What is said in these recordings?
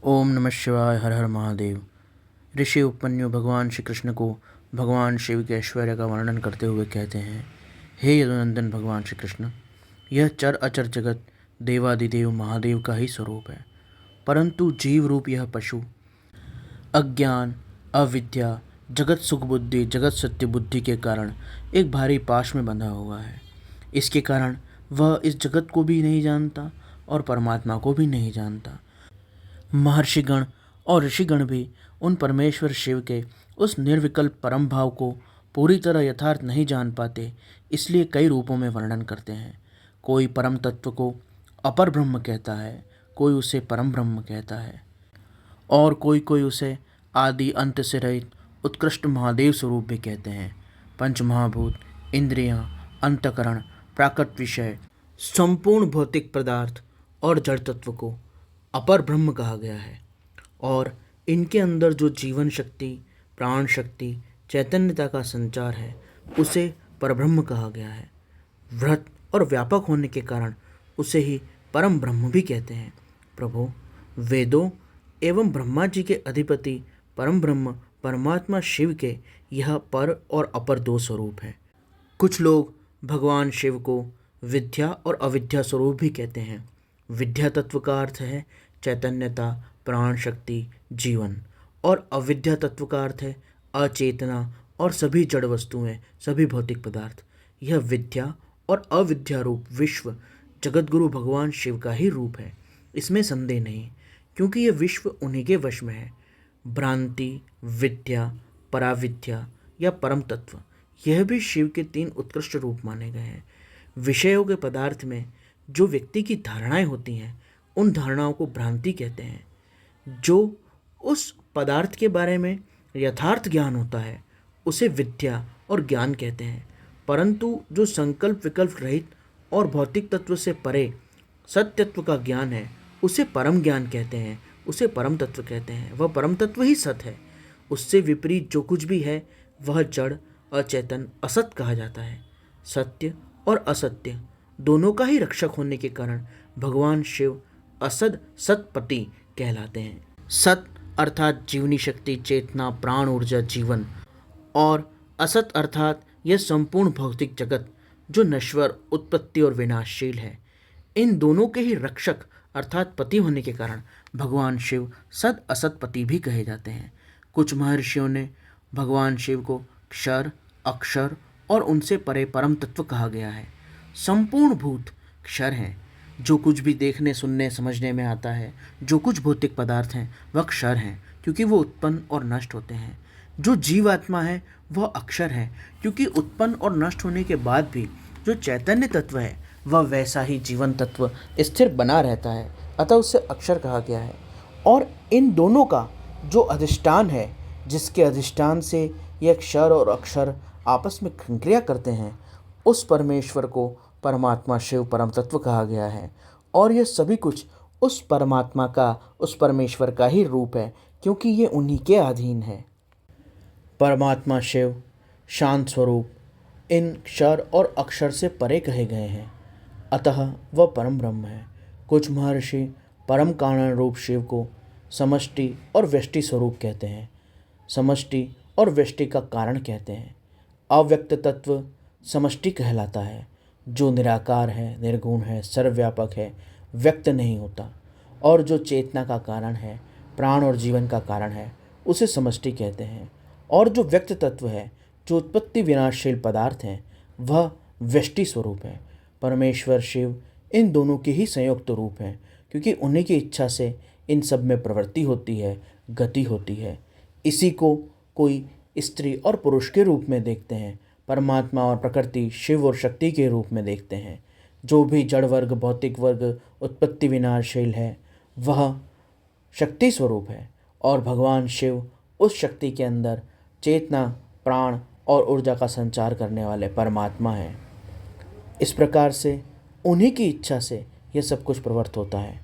ओम नमः शिवाय। हर हर महादेव। ऋषि उपमन्यु भगवान श्री कृष्ण को भगवान शिव के ऐश्वर्य का वर्णन करते हुए कहते हैं, हे यदुनंदन भगवान श्री कृष्ण, यह चर अचर जगत देवादिदेव महादेव का ही स्वरूप है, परंतु जीव रूप यह पशु अज्ञान, अविद्या, जगत सुख बुद्धि, जगत सत्य बुद्धि के कारण एक भारी पाश में बंधा हुआ है। इसके कारण वह इस जगत को भी नहीं जानता और परमात्मा को भी नहीं जानता। महर्षिगण और ऋषिगण भी उन परमेश्वर शिव के उस निर्विकल्प परम भाव को पूरी तरह यथार्थ नहीं जान पाते, इसलिए कई रूपों में वर्णन करते हैं। कोई परम तत्व को अपर ब्रह्म कहता है, कोई उसे परम ब्रह्म कहता है, और कोई कोई उसे आदि अंत से रहित उत्कृष्ट महादेव स्वरूप भी कहते हैं। पंच महाभूत, इंद्रियां, अंतकरण, प्राकृत विषय, संपूर्ण भौतिक पदार्थ और जड़ तत्व को अपर ब्रह्म कहा गया है, और इनके अंदर जो जीवन शक्ति, प्राण शक्ति, चैतन्यता का संचार है उसे परब्रह्म कहा गया है। वृहत और व्यापक होने के कारण उसे ही परम ब्रह्म भी कहते हैं। प्रभु, वेदों एवं ब्रह्मा जी के अधिपति परम ब्रह्म परमात्मा शिव के यह पर और अपर दो स्वरूप हैं। कुछ लोग भगवान शिव को विद्या और अविद्या स्वरूप भी कहते हैं। विद्या तत्व का अर्थ है चैतन्यता, प्राण शक्ति, जीवन, और अविद्या तत्व का अर्थ है अचेतना और सभी जड़ वस्तुएं, सभी भौतिक पदार्थ। यह विद्या और अविद्या रूप विश्व जगतगुरु भगवान शिव का ही रूप है, इसमें संदेह नहीं, क्योंकि यह विश्व उन्हीं के वश में है। भ्रांति, विद्या, पराविद्या या परम तत्व, यह भी शिव के तीन उत्कृष्ट रूप माने गए हैं। विषयों के पदार्थ में जो व्यक्ति की धारणाएं होती हैं, उन धारणाओं को भ्रांति कहते हैं। जो उस पदार्थ के बारे में यथार्थ ज्ञान होता है उसे विद्या और ज्ञान कहते हैं, परंतु जो संकल्प विकल्प रहित और भौतिक तत्व से परे सत्य का ज्ञान है उसे परम ज्ञान कहते हैं, उसे परम तत्व कहते हैं। वह परम तत्व ही सत्य है। उससे विपरीत जो कुछ भी है वह जड़, अचेतन, असत कहा जाता है। सत्य और असत्य दोनों का ही रक्षक होने के कारण भगवान शिव असद सतपति कहलाते हैं। सत अर्थात जीवनी शक्ति, चेतना, प्राण ऊर्जा, जीवन, और असत अर्थात यह संपूर्ण भौतिक जगत जो नश्वर, उत्पत्ति और विनाशशील है। इन दोनों के ही रक्षक अर्थात पति होने के कारण भगवान शिव सद असतपति भी कहे जाते हैं। कुछ महर्षियों ने भगवान शिव को क्षर, अक्षर और उनसे परे परम तत्व कहा गया है। संपूर्ण भूत क्षर हैं। जो कुछ भी देखने, सुनने, समझने में आता है, जो कुछ भौतिक पदार्थ हैं वह क्षर हैं, क्योंकि वो उत्पन्न और नष्ट होते हैं। जो जीवात्मा है वह अक्षर है, क्योंकि उत्पन्न और नष्ट होने के बाद भी जो चैतन्य तत्व है वह वैसा ही जीवन तत्व स्थिर बना रहता है, अतः उसे अक्षर कहा गया है। और इन दोनों का जो अधिष्ठान है, जिसके अधिष्ठान से यह क्षर और अक्षर आपस में क्रिया करते हैं, उस परमेश्वर को परमात्मा शिव परम तत्व कहा गया है। और यह सभी कुछ उस परमात्मा का, उस परमेश्वर का ही रूप है, क्योंकि ये उन्हीं के अधीन है। परमात्मा शिव शांत स्वरूप इन क्षर और अक्षर से परे कहे गए हैं, अतः वह परम ब्रह्म है। कुछ महर्षि परम कारण रूप शिव को समष्टि और व्यष्टि स्वरूप कहते हैं। समष्टि और व्यष्टि का कारण कहते हैं। अव्यक्त तत्व समष्टि कहलाता है, जो निराकार है, निर्गुण है, सर्वव्यापक है, व्यक्त नहीं होता। और जो चेतना का कारण है, प्राण और जीवन का कारण है, उसे समष्टि कहते हैं। और जो व्यक्त तत्व है, जो उत्पत्ति विनाशशील पदार्थ हैं, वह व्यष्टि स्वरूप है। परमेश्वर शिव इन दोनों के ही संयुक्त रूप हैं, क्योंकि उन्हीं की इच्छा से इन सब में प्रवृत्ति होती है, गति होती है। इसी को कोई स्त्री और पुरुष के रूप में देखते हैं, परमात्मा और प्रकृति शिव और शक्ति के रूप में देखते हैं। जो भी जड़ वर्ग, भौतिक वर्ग उत्पत्ति विनाशशील है वह शक्ति स्वरूप है, और भगवान शिव उस शक्ति के अंदर चेतना, प्राण और ऊर्जा का संचार करने वाले परमात्मा हैं। इस प्रकार से उन्हीं की इच्छा से यह सब कुछ प्रवृत्त होता है।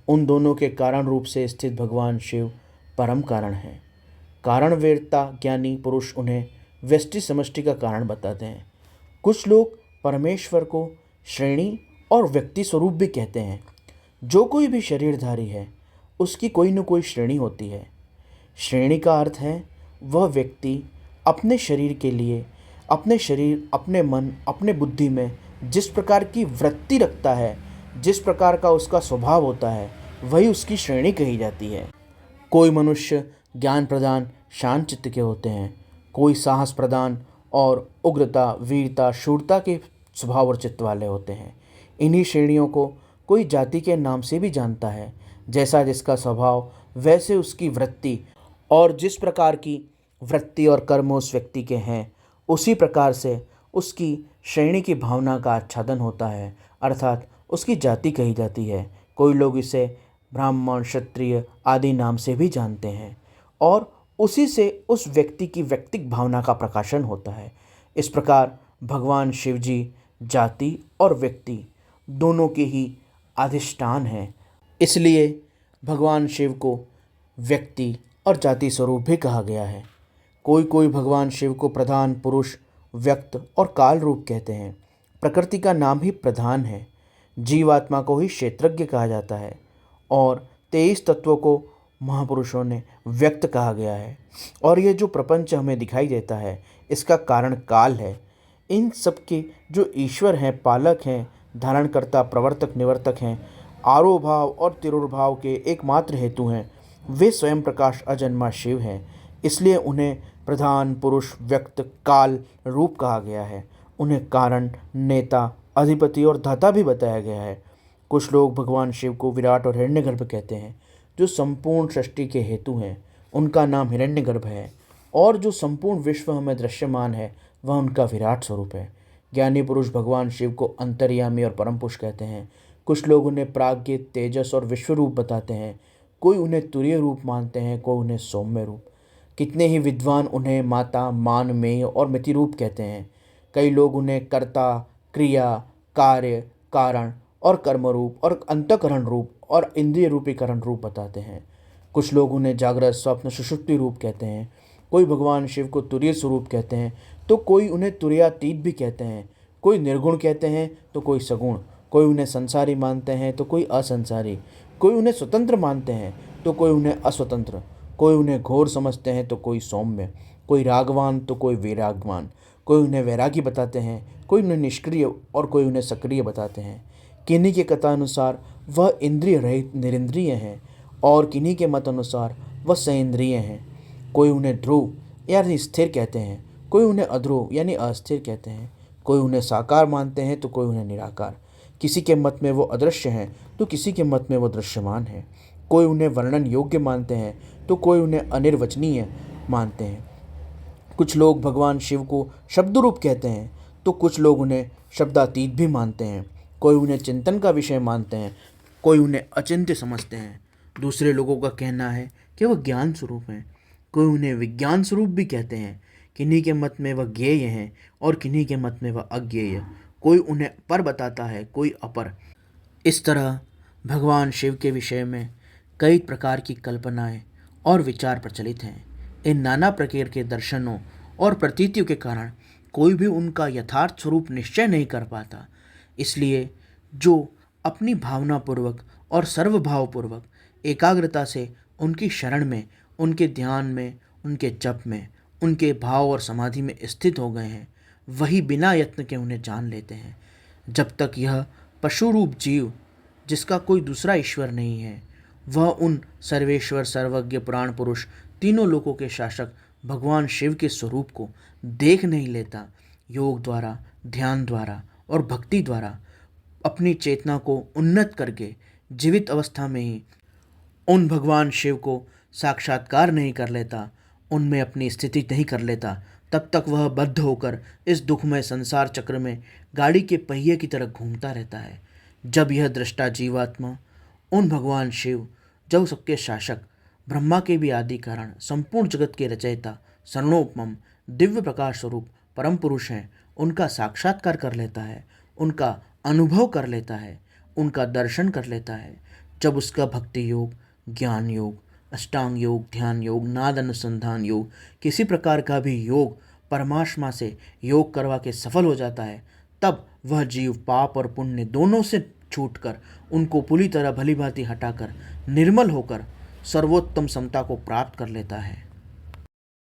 उन दोनों के कारण रूप से स्थित भगवान शिव परम कारण हैं। कारण वेदता ज्ञानी पुरुष उन्हें व्यष्टि समष्टि का कारण बताते हैं। कुछ लोग परमेश्वर को श्रेणी और व्यक्ति स्वरूप भी कहते हैं। जो कोई भी शरीरधारी है उसकी कोई न कोई श्रेणी होती है। श्रेणी का अर्थ है वह व्यक्ति अपने शरीर के लिए, अपने शरीर, अपने मन, अपने बुद्धि में जिस प्रकार की वृत्ति रखता है, जिस प्रकार का उसका स्वभाव होता है, वही उसकी श्रेणी कही जाती है। कोई मनुष्य ज्ञान प्रदान शांत चित्त के होते हैं, कोई साहस प्रदान और उग्रता, वीरता, शूरता के स्वभाव और चित्त वाले होते हैं। इन्हीं श्रेणियों को कोई जाति के नाम से भी जानता है। जैसा जिसका स्वभाव वैसे उसकी वृत्ति, और जिस प्रकार की वृत्ति और कर्म उस व्यक्ति के हैं, उसी प्रकार से उसकी श्रेणी की भावना का आच्छादन होता है, अर्थात उसकी जाति कही जाती है। कोई लोग इसे ब्राह्मण, क्षत्रिय आदि नाम से भी जानते हैं और उसी से उस व्यक्ति की व्यक्तिक भावना का प्रकाशन होता है। इस प्रकार भगवान शिव जी जाति और व्यक्ति दोनों के ही अधिष्ठान हैं। इसलिए भगवान शिव को व्यक्ति और जाति स्वरूप भी कहा गया है। कोई कोई भगवान शिव को प्रधान, पुरुष, व्यक्त और काल रूप कहते हैं। प्रकृति का नाम ही प्रधान है। जीवात्मा को ही क्षेत्रज्ञ कहा जाता है और 23 तत्वों को महापुरुषों ने व्यक्त कहा गया है। और ये जो प्रपंच हमें दिखाई देता है, इसका कारण काल है। इन सब के जो ईश्वर हैं, पालक हैं, धारणकर्ता, प्रवर्तक, निवर्तक हैं, आरोभाव और तिरोभाव के एकमात्र हेतु हैं, वे स्वयं प्रकाश अजन्मा शिव हैं। इसलिए उन्हें प्रधान, पुरुष, व्यक्त, काल रूप कहा गया है। उन्हें कारण, नेता, अधिपति और धाता भी बताया गया है। कुछ लोग भगवान शिव को विराट और हिरण्यगर्भ कहते हैं। जो संपूर्ण सृष्टि के हेतु हैं, उनका नाम हिरण्यगर्भ है, और जो संपूर्ण विश्व हमें दृश्यमान है, वह उनका विराट स्वरूप है। ज्ञानी पुरुष भगवान शिव को अंतर्यामी और परम पुरुष कहते हैं। कुछ लोग उन्हें प्राज्ञ, तेजस और विश्व रूप बताते हैं। कोई उन्हें तुरीय रूप मानते हैं, कोई उन्हें सौम्य रूप। कितने ही विद्वान उन्हें माता, मान, मेय और मिति रूप कहते हैं। कई लोग उन्हें कर्ता, क्रिया, कार्य, कारण और कर्म रूप और अंतःकरण रूप और इंद्रिय रूपीकरण रूप बताते हैं। कुछ लोग उन्हें जागृत, स्वप्न, सुषुप्ति रूप कहते हैं। कोई भगवान शिव को तुरीय स्वरूप कहते हैं, तो कोई उन्हें तुरीयातीत भी कहते हैं। कोई निर्गुण कहते हैं तो कोई सगुण। कोई उन्हें संसारी मानते हैं तो कोई असंसारी। कोई उन्हें स्वतंत्र मानते हैं तो कोई उन्हें अस्वतंत्र। कोई उन्हें घोर समझते हैं तो कोई सौम्य। कोई रागवान तो कोई वैरागवान। कोई उन्हें वैरागी बताते हैं, कोई उन्हें निष्क्रिय और कोई उन्हें सक्रिय बताते हैं। किन्हीं के कथानुसार वह इंद्रिय रहित निरिंद्रिय हैं और किन्हीं के मत अनुसार वह सइंद्रिय हैं। कोई उन्हें ध्रुव यानी स्थिर कहते हैं, कोई उन्हें अध्रुव यानी अस्थिर कहते हैं। कोई उन्हें साकार मानते हैं तो कोई उन्हें निराकार। किसी के मत में वो अदृश्य हैं तो किसी के मत में वो दृश्यमान हैं। कोई उन्हें वर्णन योग्य मानते हैं तो कोई उन्हें अनिर्वचनीय मानते हैं। कुछ लोग भगवान शिव को शब्द रूप कहते हैं तो कुछ लोग उन्हें शब्दातीत भी मानते हैं। कोई उन्हें चिंतन का विषय मानते हैं, कोई उन्हें अचिंत्य समझते हैं। दूसरे लोगों का कहना है कि वह ज्ञान स्वरूप हैं। कोई उन्हें विज्ञान स्वरूप भी कहते हैं। किन्हीं के मत में वह ज्ञेय हैं और किन्हीं के मत में वह अज्ञेय। कोई उन्हें पर बताता है, कोई अपर। इस तरह भगवान शिव के विषय में कई प्रकार की कल्पनाएं और विचार प्रचलित हैं। इन नाना प्रकार के दर्शनों और प्रतीतियों के कारण कोई भी उनका यथार्थ स्वरूप निश्चय नहीं कर पाता। इसलिए जो अपनी भावनापूर्वक और सर्वभावपूर्वक एकाग्रता से उनकी शरण में, उनके ध्यान में, उनके जप में, उनके भाव और समाधि में स्थित हो गए हैं, वही बिना यत्न के उन्हें जान लेते हैं। जब तक यह पशु रूप जीव, जिसका कोई दूसरा ईश्वर नहीं है, वह उन सर्वेश्वर, सर्वज्ञ, पुराण पुरुष, तीनों लोकों के शासक भगवान शिव के स्वरूप को देख नहीं लेता, योग द्वारा, ध्यान द्वारा और भक्ति द्वारा अपनी चेतना को उन्नत करके जीवित अवस्था में ही उन भगवान शिव को साक्षात्कार नहीं कर लेता, उनमें अपनी स्थिति नहीं कर लेता, तब तक वह बद्ध होकर इस दुखमय संसार चक्र में गाड़ी के पहिए की तरह घूमता रहता है। जब यह दृष्टा जीवात्मा उन भगवान शिव, जो सबके शासक, ब्रह्मा के भी आदि कारण, संपूर्ण जगत के रचयिता, सर्वोपम, दिव्य प्रकाश स्वरूप परम पुरुष हैं, उनका साक्षात्कार कर लेता है, उनका अनुभव कर लेता है, उनका दर्शन कर लेता है, जब उसका भक्ति योग, ज्ञान योग, अष्टांग योग, ध्यान योग, नाद अनुसंधान योग, किसी प्रकार का भी योग परमात्मा से योग करवा के सफल हो जाता है, तब वह जीव पाप और पुण्य दोनों से छूटकर उनको पूरी तरह भली भांति हटाकर निर्मल होकर सर्वोत्तम समता को प्राप्त कर लेता है।